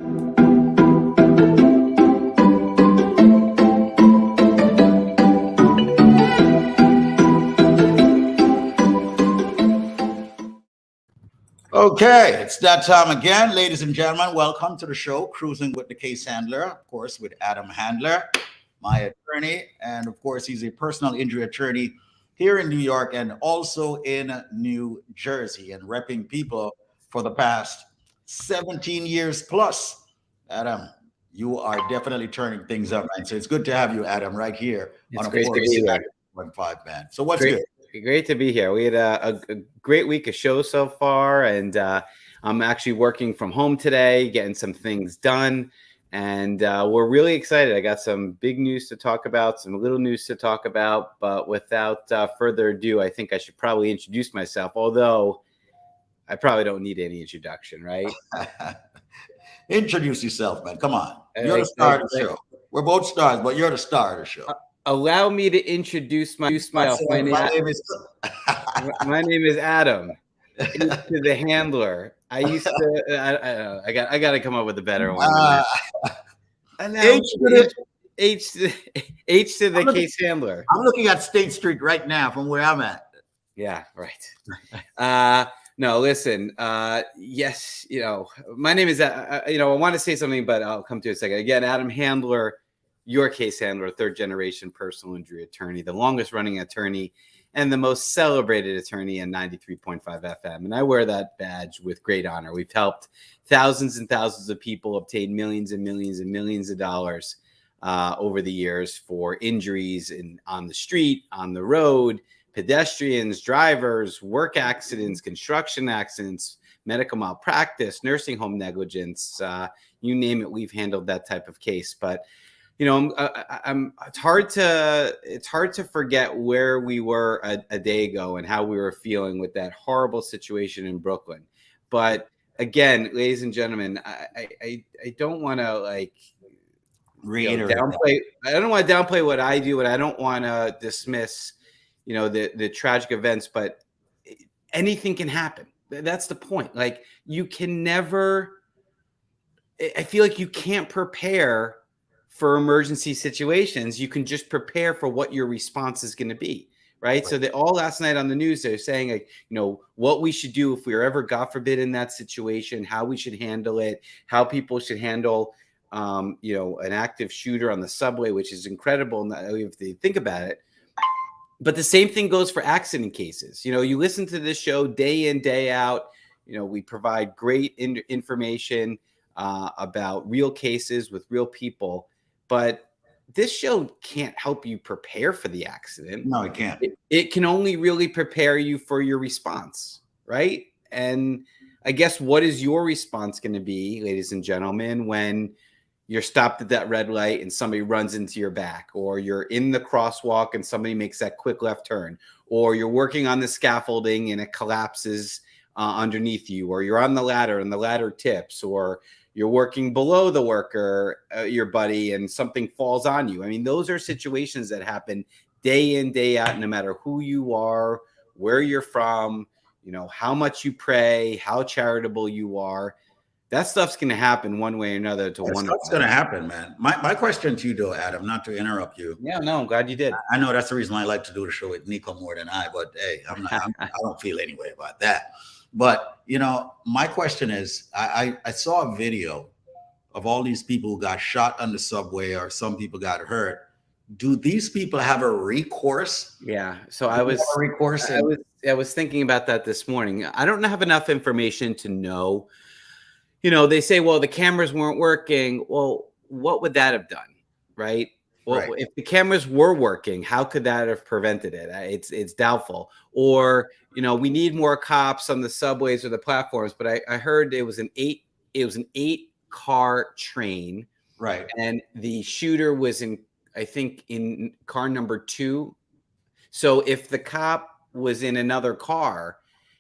Okay, it's that time again, ladies and gentlemen. Welcome to the show, Cruising with the Case Handler, of course, with Adam Handler, my attorney. And of course, he's a personal injury attorney here in New York and also in New Jersey and repping people for the past 17 years plus. Adam, you are definitely turning things up, man. So it's good to have you, Adam, right here It's on great to be here. 1.5, man. So what's Great, good? great to be here. We had a great week of shows so far, and I'm actually working from home today, getting some things done, and we're really excited. I got some big news to talk about, some little news to talk about, but without further ado, I think I should probably introduce myself, although I probably don't need any introduction, right? Introduce yourself, man. Come on. You're the star of the show. We're both stars, but you're the star of the show. Allow me to introduce myself. My name is Adam. To the handler. I used to. I got to come up with a better one. H to the case handler. I'm looking at State Street right now from where I'm at. Yeah, right. No, listen. Yes, my name is. I want to say something, but I'll come to it in a second. Again, Adam Handler, your case handler, third generation personal injury attorney, the longest running attorney, and the most celebrated attorney in 93.5 FM. And I wear that badge with great honor. We've helped thousands and thousands of people obtain millions and millions and millions of dollars over the years for injuries on the street, on the road, pedestrians, drivers, work accidents, construction accidents, medical malpractice, nursing home negligence, you name it, we've handled that type of case. But it's hard to forget where we were a day ago and how we were feeling with that horrible situation in Brooklyn. But again, ladies and gentlemen, I don't want to downplay. I don't want to downplay what I do, and I don't want to dismiss, the tragic events. But anything can happen. That's the point. Like, you can never. I feel like you can't prepare for emergency situations. You can just prepare for what your response is going to be, right? So all last night on the news, they're saying, what we should do if we are ever, God forbid, in that situation, how we should handle it, how people should handle, an active shooter on the subway, which is incredible if they think about it. But the same thing goes for accident cases. You listen to this show day in, day out. We provide great information about real cases with real people. But this show can't help you prepare for the accident. No, it can't. It can only really prepare you for your response, right? And I guess, what is your response going to be, ladies and gentlemen, when you're stopped at that red light and somebody runs into your back, or you're in the crosswalk and somebody makes that quick left turn, or you're working on the scaffolding and it collapses underneath you, or you're on the ladder and the ladder tips, or you're working below the worker, your buddy, and something falls on you. I mean, those are situations that happen day in, day out, no matter who you are, where you're from, how much you pray, how charitable you are. That stuff's going to happen one way or another to one. That's going to happen, man. My question to you, though, Adam, not to interrupt you. Yeah, no, I'm glad you did. I know that's the reason I like to do the show with Nico more than but hey, I don't feel any way about that. But, my question is, I saw a video of all these people who got shot on the subway, or some people got hurt. Do these people have a recourse? Yeah. So I was thinking about that this morning. I don't have enough information to know. They say, well, the cameras weren't working. Well, what would that have done? Right. Well, if the cameras were working, how could that have prevented it? It's doubtful. Or, we need more cops on the subways or the platforms. But I heard it was an 8-car train. Right. And the shooter was in car number 2. So if the cop was in another car,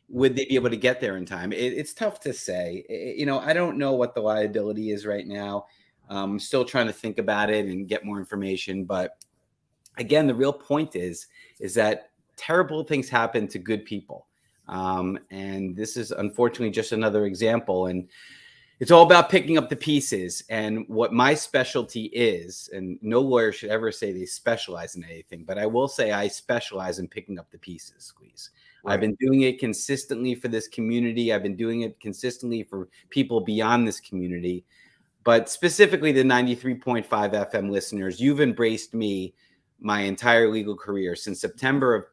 would they be able to get there in time? It's tough to say. I don't know what the liability is right now. I'm still trying to think about it and get more information. But again, the real point is that terrible things happen to good people. And this is unfortunately just another example. And, it's all about picking up the pieces. And what my specialty is, and no lawyer should ever say they specialize in anything, but I will say I specialize in picking up the pieces, Squeeze. Right. I've been doing it consistently for this community. I've been doing it consistently for people beyond this community. But specifically the 93.5 FM listeners, you've embraced me my entire legal career since September of,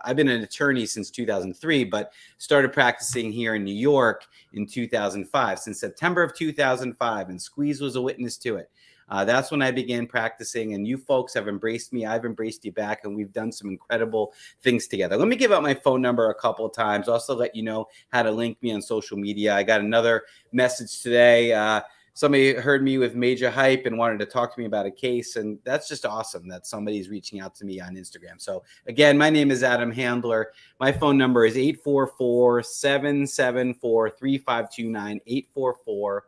I've been an attorney since 2003, but started practicing here in New York in 2005, since September of 2005, and Squeeze was a witness to it. That's when I began practicing, and you folks have embraced me. I've embraced you back, and we've done some incredible things together. Let me give out my phone number a couple of times. Also let you know how to link me on social media. I got another message today. Somebody heard me with major hype and wanted to talk to me about a case. And that's just awesome that somebody's reaching out to me on Instagram. So again, my name is Adam Handler. My phone number is 844-774-3529,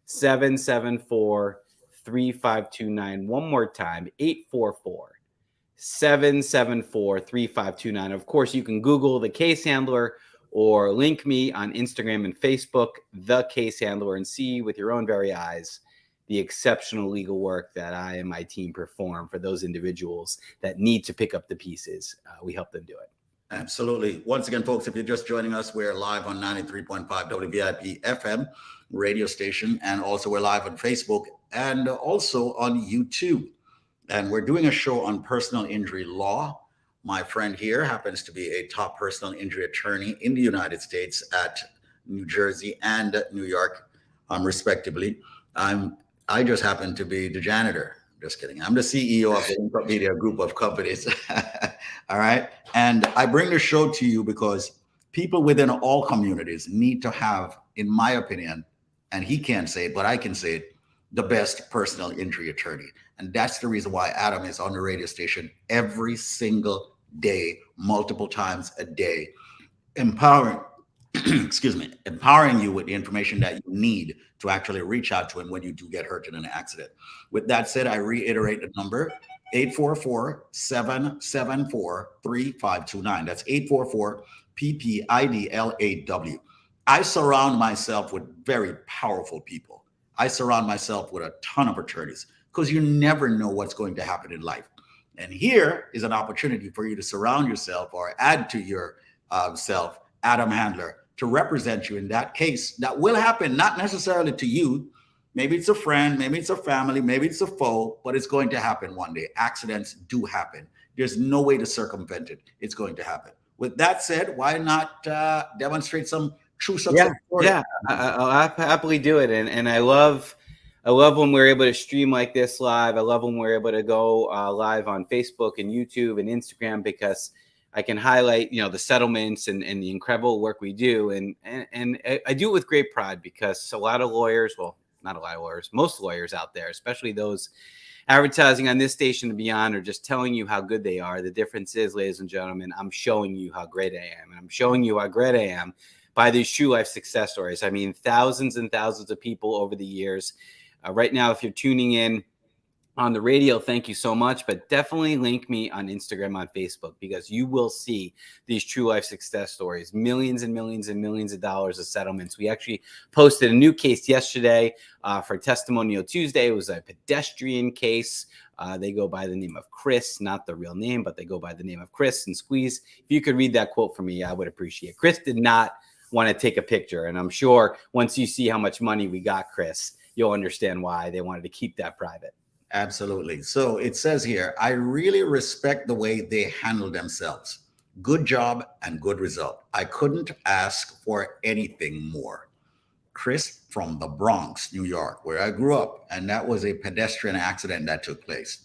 844-774-3529. One more time, 844-774-3529. Of course, you can Google the case handler or link me on Instagram and Facebook, The Case Handler, and see with your own very eyes the exceptional legal work that I and my team perform for those individuals that need to pick up the pieces. We help them do it. Absolutely. Once again, folks, if you're just joining us, we're live on 93.5 WVIP FM radio station, and also we're live on Facebook and also on YouTube. And we're doing a show on personal injury law. My friend here happens to be a top personal injury attorney in the United States at New Jersey and New York, respectively. I just happen to be the janitor. Just kidding. I'm the CEO of the Impact Media group of companies. All right. And I bring the show to you because people within all communities need to have, in my opinion, and he can't say it, but I can say it, the best personal injury attorney. And that's the reason why Adam is on the radio station every single day, multiple times a day, empowering you with the information that you need to actually reach out to him when you do get hurt in an accident. With that said, I reiterate the number, 844-774-3529. That's 844-PPIDLAW. I surround myself with very powerful people. I surround myself with a ton of attorneys because you never know what's going to happen in life. And here is an opportunity for you to surround yourself or add to your self, Adam Handler, to represent you in that case that will happen, not necessarily to you. Maybe it's a friend, maybe it's a family, maybe it's a foe, but it's going to happen one day. Accidents do happen. There's no way to circumvent it. It's going to happen. With that said, why not demonstrate some true success story? Yeah, I'll happily do it. And I love when we're able to stream like this live. I love when we're able to go live on Facebook and YouTube and Instagram, because I can highlight, the settlements and the incredible work we do. And I do it with great pride, because a lot of lawyers, well, not a lot of lawyers, most lawyers out there, especially those advertising on this station and beyond, are just telling you how good they are. The difference is, ladies and gentlemen, I'm showing you how great I am. And I'm showing you how great I am by these true life success stories. I mean, thousands and thousands of people over the years. Right now, if you're tuning in on the radio, thank you so much, but definitely link me on Instagram, on Facebook, because you will see these true life success stories, millions and millions and millions of dollars of settlements. We actually posted a new case yesterday for Testimonial Tuesday. It was a pedestrian case. They go by the name of Chris, not the real name, but they go by the name of Chris. And Squeeze, if you could read that quote for me, I would appreciate it. Chris did not want to take a picture. And I'm sure once you see how much money we got, Chris, you'll understand why they wanted to keep that private. Absolutely. So it says here, I really respect the way they handle themselves. Good job and good result. I couldn't ask for anything more. Chris from the Bronx, New York, where I grew up, and that was a pedestrian accident that took place.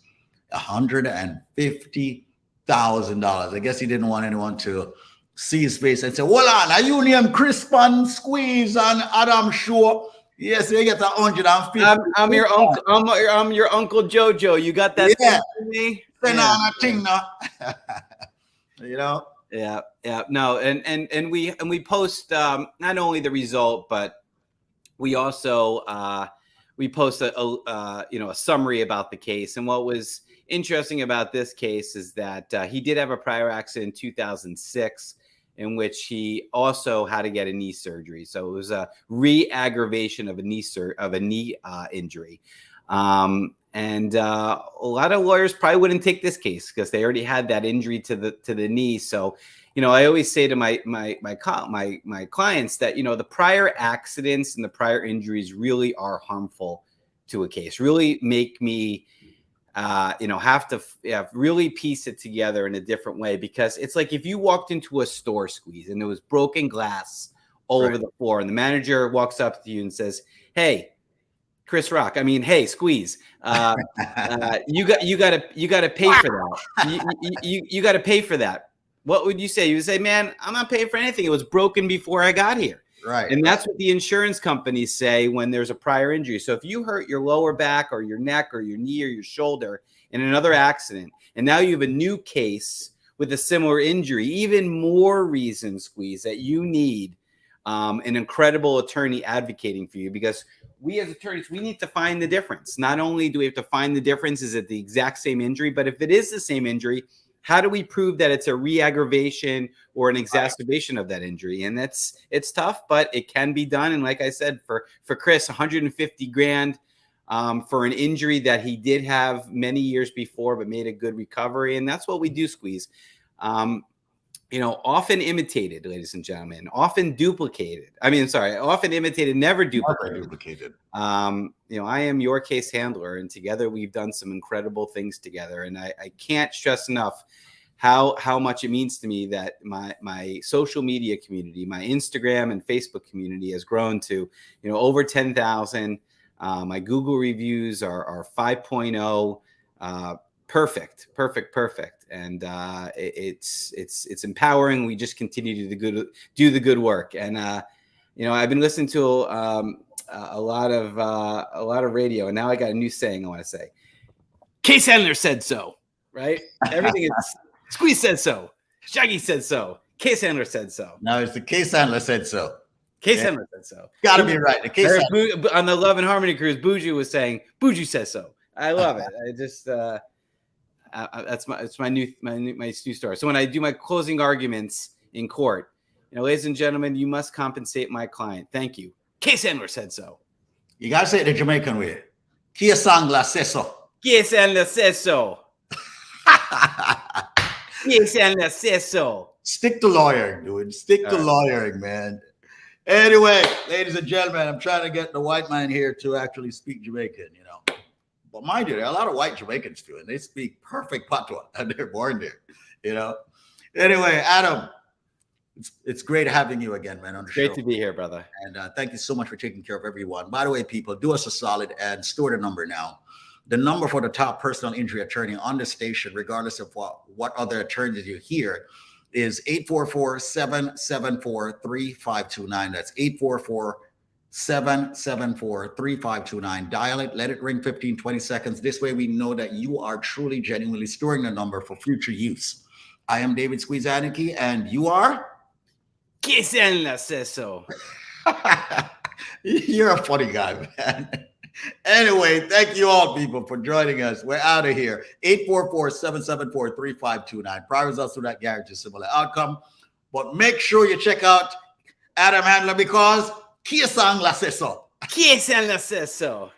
$150,000. I guess he didn't want anyone to see his face and say, "Hold on, are you named Chris and Squeeze and Adam Show?" Yes, they get the 150. I'm your uncle. I'm your Uncle Jojo. You got that? Yeah. Thing for me? Thing now. Yeah. No, and we post not only the result, but we also we post a summary about the case. And what was interesting about this case is that he did have a prior accident in 2006 in which he also had to get a knee surgery. So it was a re-aggravation of a knee injury. And a lot of lawyers probably wouldn't take this case because they already had that injury to the knee. So, you know, I always say to my clients that, you know, the prior accidents and the prior injuries really are harmful to a case, really make me, you know, have to really piece it together in a different way, because it's like if you walked into a store, Squeeze, and there was broken glass all over the floor, and the manager walks up to you and says, "Hey, Chris Rock, hey, Squeeze, you got to pay for that. You got to pay for that." What would you say? You would say, "Man, I'm not paying for anything. It was broken before I got here." Right. And that's what the insurance companies say when there's a prior injury. So if you hurt your lower back or your neck or your knee or your shoulder in another accident, and now you have a new case with a similar injury, even more reason, Squeeze, that you need an incredible attorney advocating for you, because we as attorneys, we need to find the difference. Not only do we have to find the difference, is it the exact same injury, but if it is the same injury, how do we prove that it's a re-aggravation or an exacerbation of that injury? And it's tough, but it can be done. And like I said, for Chris, 150 grand for an injury that he did have many years before, but made a good recovery. And that's what we do, Squeeze. You know, often imitated, ladies and gentlemen, often duplicated. Often imitated, never duplicated. You know, I am your case handler, and together we've done some incredible things together. And I can't stress enough how much it means to me that my social media community, my Instagram and Facebook community has grown to, you know, over 10,000. My Google reviews are 5.0. Perfect. And it's empowering. We just continue to do the good work. And you know, I've been listening to a lot of radio, and now I got a new saying I want to say. Case handler said so, right? Everything is Squeeze said so. Shaggy said so. Case handler said so. No, it's the case handler said so. Case handler said so. Got to be right. The case handler. On the Love and Harmony cruise, Buju was saying, "Buju says so." I love it. I just it's my new story. So when I do my closing arguments in court, you know, ladies and gentlemen, you must compensate my client. Thank you. Case handler said so. You gotta say it the Jamaican way. Case handler says so. Case handler says so. Case handler says so. Stick to lawyering, dude. Stick to lawyering, man. Anyway, ladies and gentlemen, I'm trying to get the white man here to actually speak Jamaican, you know. But mind you, there are a lot of white Jamaicans too, and they speak perfect patois, and they're born there, you know. Anyway, Adam, it's great having you again, man, on the show. Great to be here, brother. And thank you so much for taking care of everyone. By the way, people, do us a solid and store the number now. The number for the top personal injury attorney on the station, regardless of what other attorneys you hear, is 844-774-3529. That's 844-774-3529. Dial it, let it ring 15, 20 seconds. This way we know that you are truly, genuinely storing the number for future use. I am David Squeeze Anarchy, and you are? Case handler says so. You're a funny guy, man. Anyway, thank you all, people, for joining us. We're out of here. 844-774-3529. Prior results do not guarantee similar outcome. But make sure you check out Adam Handler, because Case handler says so. Case handler says so.